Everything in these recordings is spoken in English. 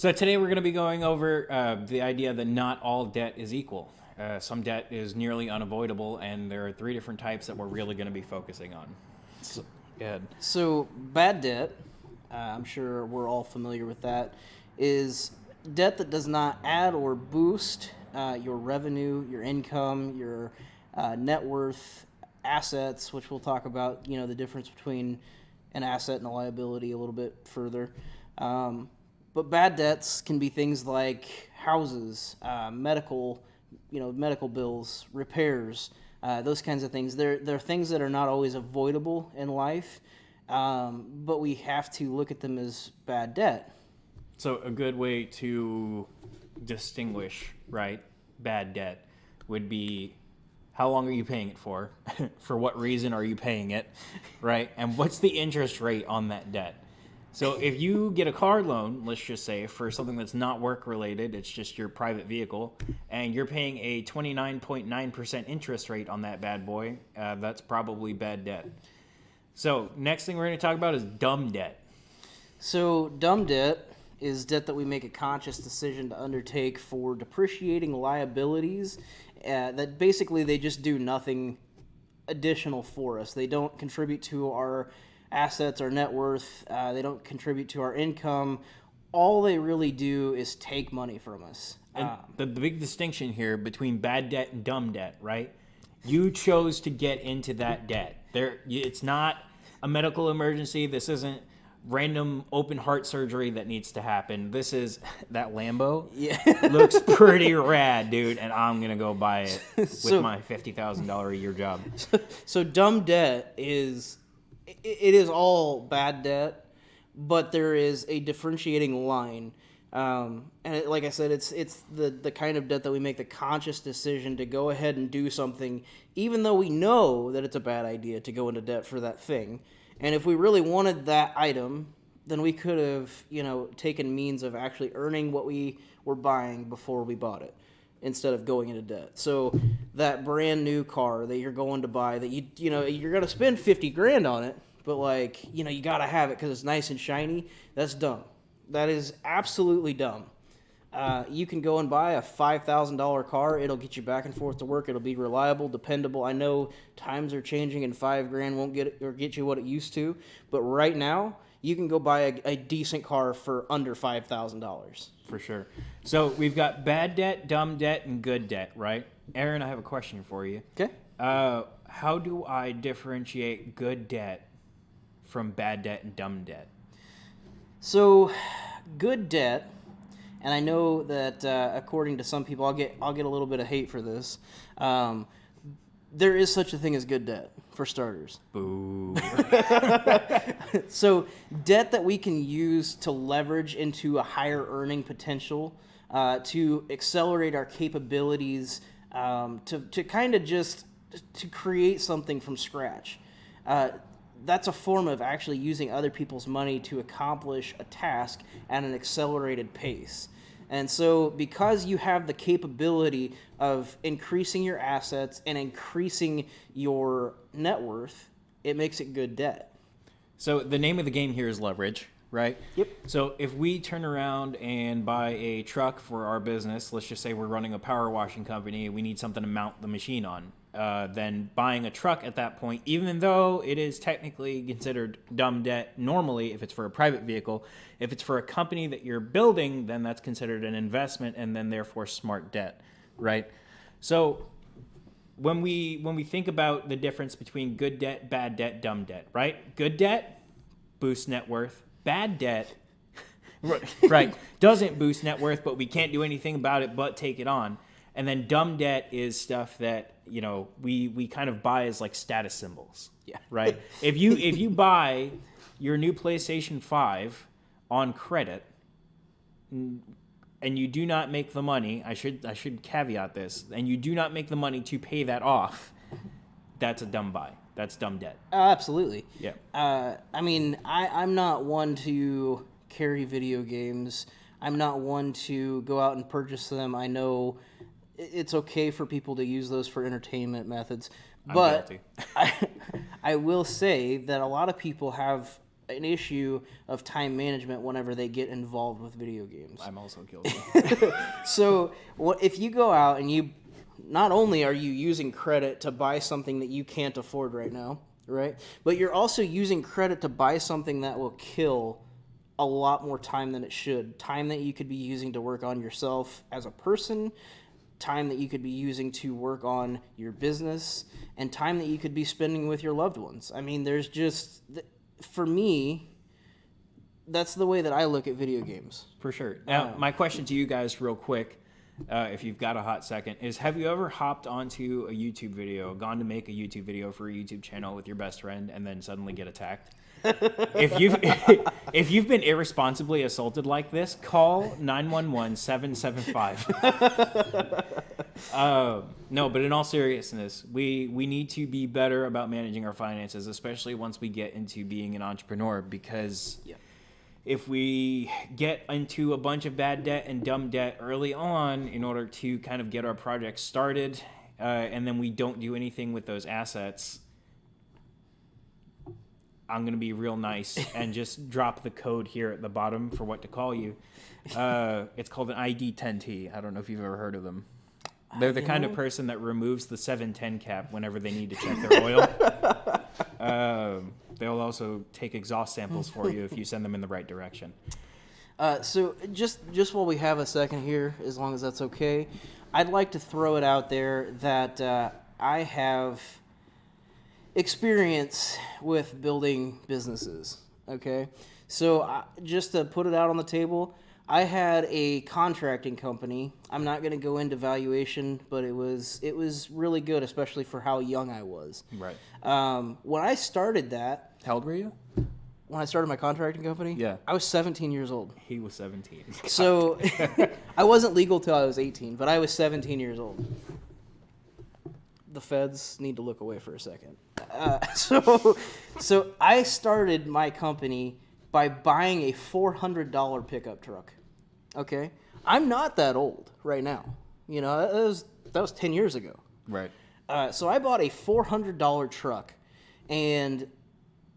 So today we're going to be going over the idea that not all debt is equal. Some debt is nearly unavoidable, and there are three different types that we're really going to be focusing on. So, go ahead. So bad debt, I'm sure we're all familiar with that, is debt that does not add or boost your revenue, your income, your net worth, assets, which we'll talk about, the difference between an asset and a liability a little bit further. But bad debts can be things like houses, medical bills, repairs, those kinds of things. They're things that are not always avoidable in life, but we have to look at them as bad debt. So a good way to distinguish, right, bad debt would be how long are you paying it for? For what reason are you paying it, right? And what's the interest rate on that debt? So if you get a car loan, let's just say, for something that's not work-related, it's just your private vehicle, and you're paying a 29.9% interest rate on that bad boy, that's probably bad debt. So next thing we're going to talk about is dumb debt. So dumb debt is debt that we make a conscious decision to undertake for depreciating liabilities that basically they just do nothing additional for us. They don't contribute to our assets, our net worth. They don't contribute to our income. All they really do is take money from us. And the big distinction here between bad debt and dumb debt, right? You chose to get into that debt. It's not a medical emergency. This isn't random open heart surgery that needs to happen. This is that Lambo. Yeah. Looks pretty rad, dude, and I'm going to go buy it with my $50,000 a year job. So dumb debt is... It is all bad debt, but there is a differentiating line. Like I said, it's the kind of debt that we make the conscious decision to go ahead and do something, even though we know that it's a bad idea to go into debt for that thing. And if we really wanted that item, then we could have, taken means of actually earning what we were buying before we bought it, instead of going into debt. So that brand new car that you're going to buy, that you're going to spend $50,000 on it, but you got to have it because it's nice and shiny. That's dumb. That is absolutely dumb. You can go and buy a $5,000 car. It'll get you back and forth to work. It'll be reliable, dependable. I know times are changing and $5,000 won't get you what it used to, but right now you can go buy a decent car for under $5,000. For sure. So we've got bad debt, dumb debt, and good debt, right? Aaron, I have a question for you. Okay. How do I differentiate good debt from bad debt and dumb debt? So, good debt, and I know that according to some people, I'll get a little bit of hate for this. There is such a thing as good debt, for starters. Boo. So, debt that we can use to leverage into a higher earning potential, to accelerate our capabilities, to kind of just to create something from scratch. That's a form of actually using other people's money to accomplish a task at an accelerated pace. And so because you have the capability of increasing your assets and increasing your net worth, it makes it good debt. So the name of the game here is leverage, right? Yep. So if we turn around and buy a truck for our business, let's just say we're running a power washing company, we need something to mount the machine on. Then buying a truck at that point, even though it is technically considered dumb debt normally if it's for a private vehicle, if it's for a company that you're building, then that's considered an investment and then therefore smart debt, right? So when we think about the difference between good debt, bad debt, dumb debt, right? Good debt boosts net worth. Bad debt, right, doesn't boost net worth, but we can't do anything about it but take it on. And then dumb debt is stuff that, we kind of buy as like status symbols. Yeah. Right? If you buy your new PlayStation 5 on credit and you do not make the money, I should caveat this, and you do not make the money to pay that off, that's a dumb buy. That's dumb debt. Absolutely. Yeah. I'm not one to carry video games. I'm not one to go out and purchase them. I know it's okay for people to use those for entertainment methods. But I will say that a lot of people have an issue of time management whenever they get involved with video games. I'm also guilty. So if you go out and you, not only are you using credit to buy something that you can't afford right now, right? But you're also using credit to buy something that will kill a lot more time than it should. Time that you could be using to work on yourself as a person, time that you could be using to work on your business, and time that you could be spending with your loved ones. I mean, there's just, for me, that's the way that I look at video games. For sure. Now, my question to you guys real quick, if you've got a hot second, is have you ever hopped onto a YouTube video, gone to make a YouTube video for a YouTube channel with your best friend, and then suddenly get attacked? If you've been irresponsibly assaulted like this, call 911-775. No, but in all seriousness, we need to be better about managing our finances, especially once we get into being an entrepreneur, because if we get into a bunch of bad debt and dumb debt early on in order to kind of get our project started, and then we don't do anything with those assets, I'm going to be real nice and just drop the code here at the bottom for what to call you. It's called an ID10T. I don't know if you've ever heard of them. They're the kind of person that removes the 710 cap whenever they need to check their oil. They'll also take exhaust samples for you if you send them in the right direction. So just while we have a second here, as long as that's okay, I'd like to throw it out there that I have experience with building businesses. Okay, so just to put it out on the table, I had a contracting company. I'm not going to go into valuation, but it was really good, especially for how young I was. Right. When I started that, How old were you? when I started my contracting company, Yeah. I was 17 years old. He was 17. So I wasn't legal till I was 18, but I was 17 years old. The feds need to look away for a second. So I started my company by buying a $400 pickup truck. Okay, I'm not that old right now. You know, that was 10 years ago. Right. So I bought a $400 truck, and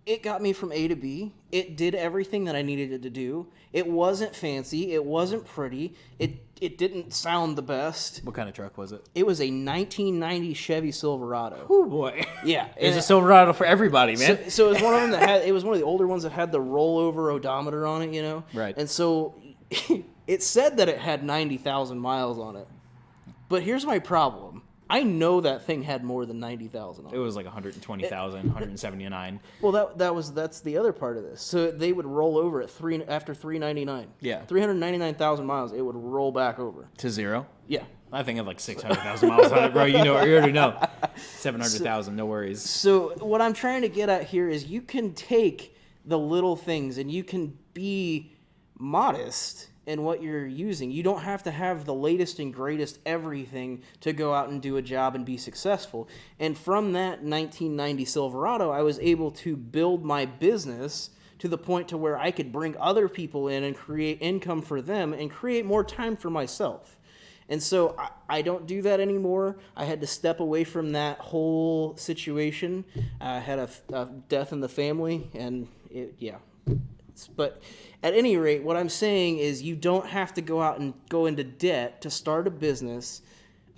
it got me from A to B. It did everything that I needed it to do. It wasn't fancy. It wasn't pretty. It didn't sound the best. What kind of truck was it? It was a 1990 Chevy Silverado. Oh boy. Yeah, There's a Silverado for everybody, man. So it was one of them that had. It was one of the older ones that had the rollover odometer on it. You know. Right. And so it said that it had 90,000 miles on it. But here's my problem. I know that thing had more than 90,000 on it. It was like 120,000, 179. Well, that's the other part of this. So they would roll over at after 399. Yeah. 399,000 miles, it would roll back over. To zero? Yeah. I think I have like 600,000 miles on it, bro. You already know. 700,000, no worries. So what I'm trying to get at here is you can take the little things and you can be modest in what you're using. You don't have to have the latest and greatest everything to go out and do a job and be successful. And from that 1990 Silverado, I was able to build my business to the point to where I could bring other people in and create income for them and create more time for myself. And so I don't do that anymore. I had to step away from that whole situation. I had a death in the family, and But at any rate, what I'm saying is you don't have to go out and go into debt to start a business,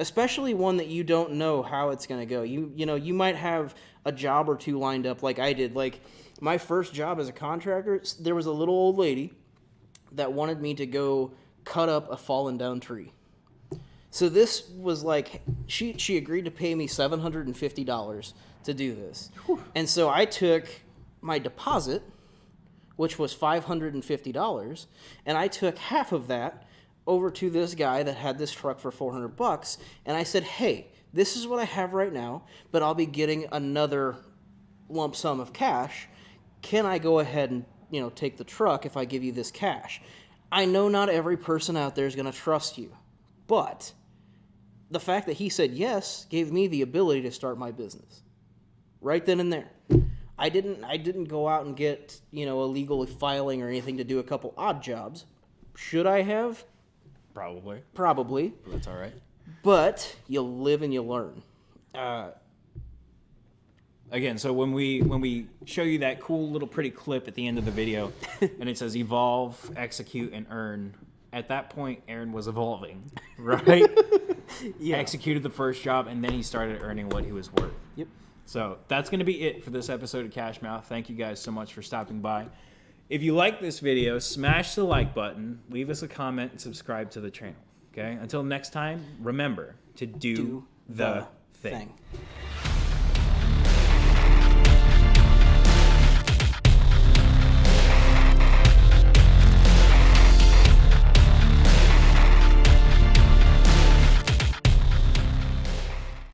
especially one that you don't know how it's going to go. You might have a job or two lined up like I did. Like my first job as a contractor, there was a little old lady that wanted me to go cut up a fallen down tree. So this was like, she agreed to pay me $750 to do this. Whew. And so I took my deposit, which was $550, and I took half of that over to this guy that had this truck for $400, and I said, hey, this is what I have right now, but I'll be getting another lump sum of cash. Can I go ahead and take the truck if I give you this cash? I know not every person out there is going to trust you, but the fact that he said yes gave me the ability to start my business right then and there. I didn't go out and get, illegal filing or anything to do a couple odd jobs. Should I have? Probably. Probably. But that's all right. But you live and you learn. Again, so when we show you that cool little pretty clip at the end of the video, and it says evolve, execute, and earn. At that point, Aaron was evolving, right? Yeah. Executed the first job, and then he started earning what he was worth. Yep. So that's going to be it for this episode of Cash Mouth. Thank you guys so much for stopping by. If you like this video, smash the like button, leave us a comment, and subscribe to the channel. Okay? Until next time, remember to do the thing.